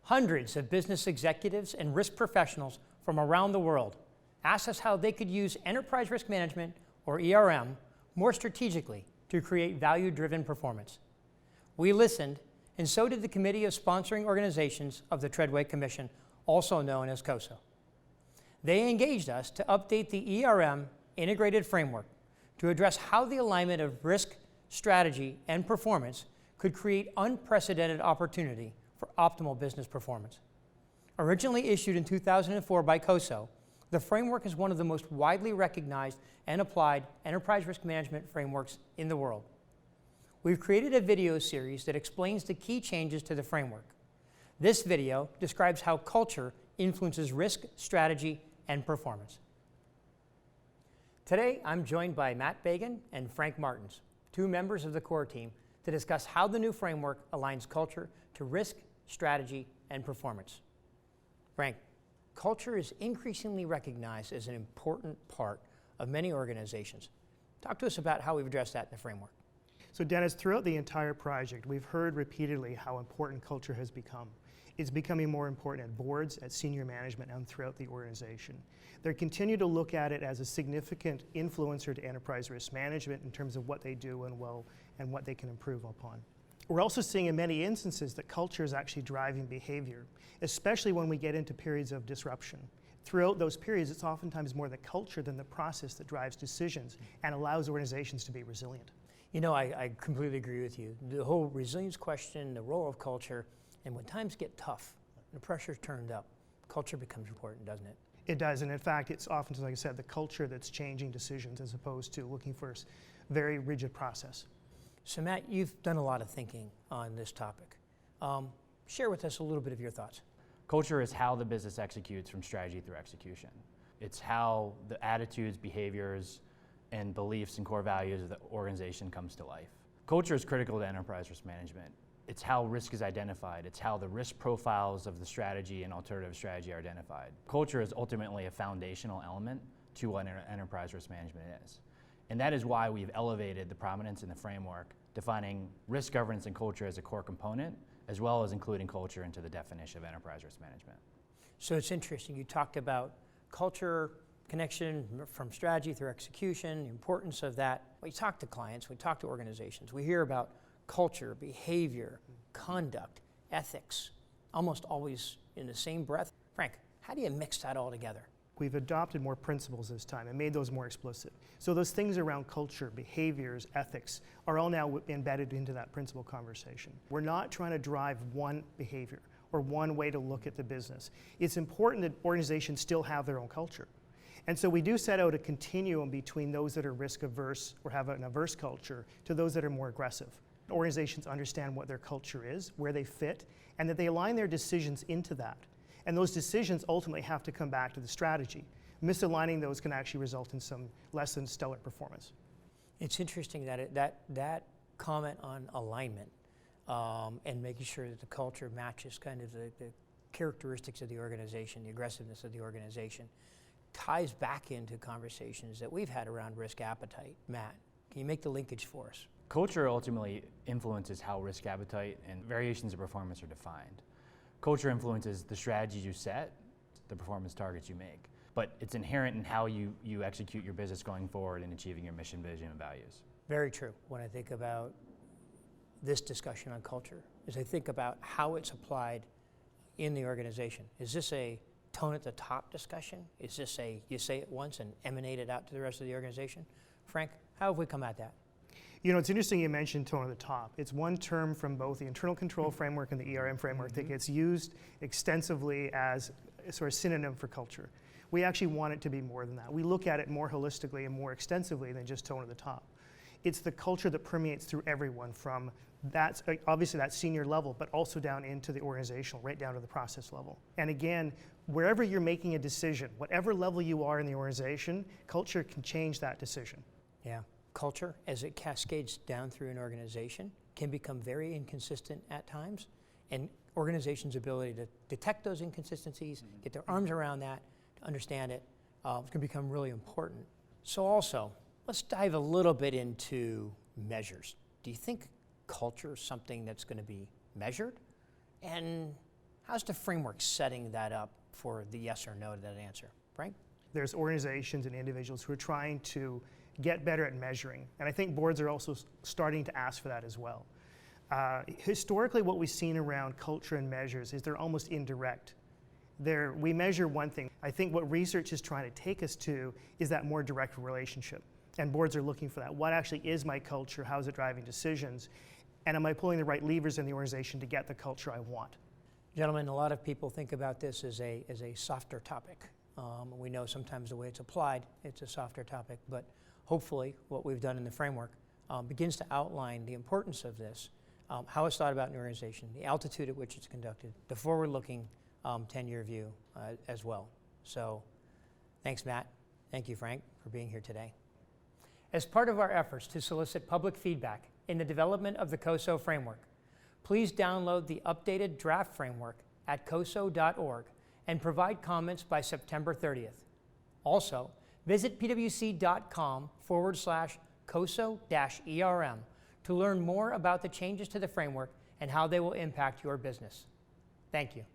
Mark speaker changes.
Speaker 1: Hundreds of business executives and risk professionals from around the world asked us how they could use enterprise risk management, or ERM, more strategically to create value-driven performance. We listened, and so did the Committee of Sponsoring Organizations of the Treadway Commission, also known as COSO. They engaged us to update the ERM integrated framework to address how the alignment of risk, strategy, and performance could create unprecedented opportunity for optimal business performance. Originally issued in 2004 by COSO, the framework is one of the most widely recognized and applied enterprise risk management frameworks in the world. We've created a video series that explains the key changes to the framework. This video describes how culture influences risk, strategy, and performance. Today, I'm joined by Matt Bagin and Frank Martens, two members of the core team, to discuss how the new framework aligns culture to risk, strategy, and performance. Frank, culture is increasingly recognized as an important part of many organizations. Talk to us about how we've addressed that in the framework.
Speaker 2: So Dennis, throughout the entire project, we've heard repeatedly how important culture has become. It's becoming more important at boards, at senior management, and throughout the organization. They continue to look at it as a significant influencer to enterprise risk management in terms of what they do and what they can improve upon. We're also seeing in many instances that culture is actually driving behavior, especially when we get into periods of disruption. Throughout those periods, it's oftentimes more the culture than the process that drives decisions and allows organizations to be resilient.
Speaker 1: You know, I completely agree with you. The whole resilience question, the role of culture, and when times get tough, the pressure's turned up, culture becomes important, doesn't it?
Speaker 2: It does, and in fact, it's often, like I said, the culture that's changing decisions as opposed to looking for a very rigid process.
Speaker 1: So Matt, you've done a lot of thinking on this topic. Share with us a little bit of your thoughts.
Speaker 3: Culture is how the business executes from strategy through execution. It's how the attitudes, behaviors, and beliefs and core values of the organization comes to life. Culture is critical to enterprise risk management. It's how risk is identified. It's how the risk profiles of the strategy and alternative strategy are identified. Culture is ultimately a foundational element to what enterprise risk management is. And that is why we've elevated the prominence in the framework, defining risk governance and culture as a core component, as well as including culture into the definition of enterprise risk management.
Speaker 1: So it's interesting, you talked about culture, connection from strategy through execution, the importance of that. We talk to clients, we talk to organizations, we hear about culture, behavior, conduct, ethics, almost always in the same breath. Frank, how do you mix that all together?
Speaker 2: We've adopted more principles this time and made those more explicit. So those things around culture, behaviors, ethics are all now embedded into that principle conversation. We're not trying to drive one behavior or one way to look at the business. It's important that organizations still have their own culture. And so we do set out a continuum between those that are risk averse or have an averse culture to those that are more aggressive. Organizations understand what their culture is, where they fit, and that they align their decisions into that. And those decisions ultimately have to come back to the strategy. Misaligning those can actually result in some less than stellar performance.
Speaker 1: It's interesting that that comment on alignment and making sure that the culture matches kind of the characteristics of the organization, the aggressiveness of the organization, ties back into conversations that we've had around risk appetite. Matt, can you make the linkage for us?
Speaker 3: Culture ultimately influences how risk appetite and variations of performance are defined. Culture influences the strategies you set, the performance targets you make, but it's inherent in how you execute your business going forward in achieving your mission, vision, and values.
Speaker 1: Very true. When I think about this discussion on culture, as I think about how it's applied in the organization, is this a tone at the top discussion? Is this a you say it once and emanate it out to the rest of the organization? Frank, how have we come at that?
Speaker 2: You know, it's interesting you mentioned tone at the top. It's one term from both the internal control framework and the ERM framework that gets used extensively as a sort of synonym for culture. We actually want it to be more than that. We look at it more holistically and more extensively than just tone at the top. It's the culture that permeates through everyone from that's obviously that senior level, but also down into the organizational, right down to the process level. And again, wherever you're making a decision, whatever level you are in the organization, culture can change that decision.
Speaker 1: Yeah. Culture, as it cascades down through an organization, can become very inconsistent at times, and organizations' ability to detect those inconsistencies, get their arms around that, to understand it, can become really important. So also, let's dive a little bit into measures. Do you think culture is something that's going to be measured? And how's the framework setting that up for the yes or no to that answer? Frank?
Speaker 2: There's organizations and individuals who are trying to get better at measuring. And I think boards are also starting to ask for that as well. Historically, what we've seen around culture and measures is they're almost indirect. We measure one thing. I think what research is trying to take us to is that more direct relationship. And boards are looking for that. What actually is my culture? How is it driving decisions? And am I pulling the right levers in the organization to get the culture I want?
Speaker 1: Gentlemen, a lot of people think about this as a softer topic. We know sometimes the way it's applied, it's a softer topic, but hopefully what we've done in the framework begins to outline the importance of this, how it's thought about in the organization, the altitude at which it's conducted, the forward-looking 10-year view as well. So thanks, Matt. Thank you, Frank, for being here today. As part of our efforts to solicit public feedback in the development of the COSO framework, please download the updated draft framework at coso.org and provide comments by September 30th. Also, visit pwc.com/COSO-ERM to learn more about the changes to the framework and how they will impact your business. Thank you.